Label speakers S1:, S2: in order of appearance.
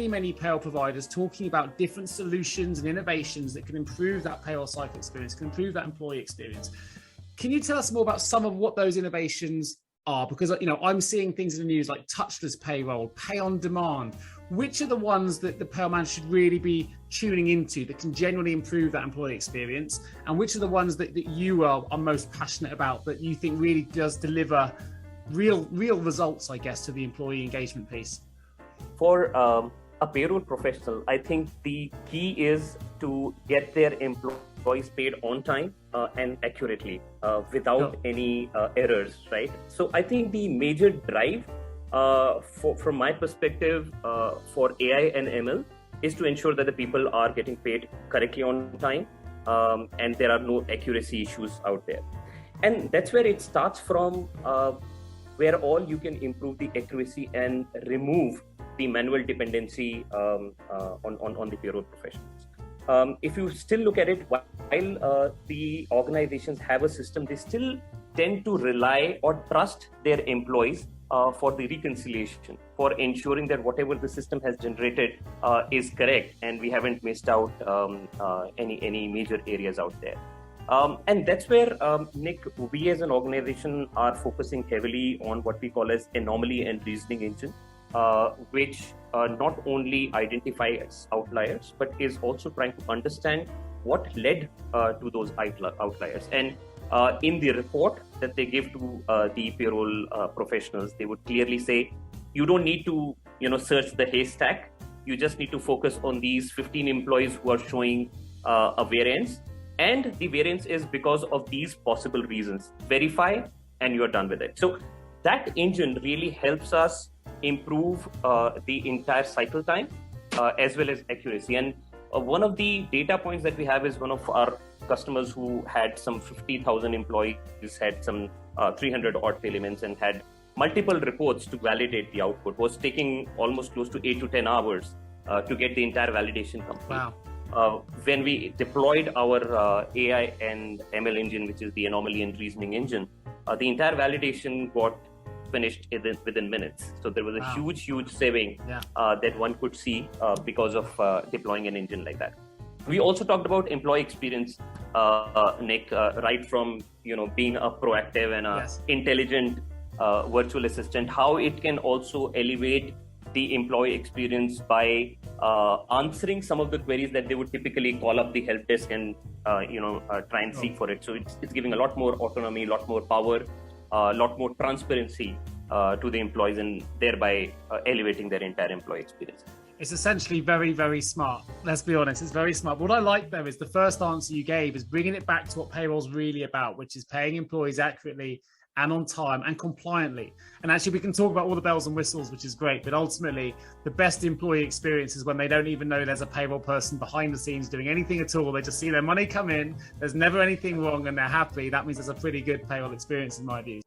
S1: many payroll providers talking about different solutions and innovations that can improve that payroll cycle experience, can improve that employee experience. Can you tell us more about some of what those innovations are? Because, you know, I'm seeing things in the news like touchless payroll, pay on demand. Which are the ones that the payroll manager should really be tuning into that can genuinely improve that employee experience? And which are the ones that you are most passionate about, that you think really does deliver real results, I guess, to the employee engagement piece?
S2: For a payroll professional, I think the key is to get their employees paid on time and accurately without any errors, right? So I think the major drive from my perspective for AI and ML is to ensure that the people are getting paid correctly on time and there are no accuracy issues out there. And that's where it starts from, where all you can improve the accuracy and remove the manual dependency on the payroll professionals. If you still look at it, while the organizations have a system, they still tend to rely or trust their employees for the reconciliation, for ensuring that whatever the system has generated is correct and we haven't missed out any major areas out there. And that's where, Nick, we as an organization are focusing heavily on what we call as anomaly and reasoning engine, which not only identifies outliers, but is also trying to understand what led to those outliers. And in the report that they give to the payroll professionals, they would clearly say, you don't need to, search the haystack. You just need to focus on these 15 employees who are showing a variance. And the variance is because of these possible reasons. Verify, and you're done with it. So that engine really helps us improve the entire cycle time as well as accuracy. And one of the data points that we have is one of our customers who had some 50,000 employees, had some 300 odd elements and had multiple reports to validate the output, was taking almost close to 8 to 10 hours to get the entire validation complete.
S1: Wow.
S2: When we deployed our AI and ML engine, which is the anomaly and reasoning engine, the entire validation got finished within minutes. So there was a huge saving that one could see because of deploying an engine like that. We also talked about employee experience, Nick, right from being a proactive and a intelligent virtual assistant, how it can also elevate the employee experience by answering some of the queries that they would typically call up the help desk and try and seek for it. So it's giving a lot more autonomy, a lot more power, a lot more transparency to the employees, and thereby elevating their entire employee experience.
S1: It's essentially very smart. Let's be honest, it's very smart. What I like there is the first answer you gave is bringing it back to what payroll's really about, which is paying employees accurately and on time and compliantly. And actually we can talk about all the bells and whistles, which is great, but ultimately the best employee experience is when they don't even know there's a payroll person behind the scenes doing anything at all. They just see their money come in, there's never anything wrong, and they're happy. That means there's a pretty good payroll experience in my view.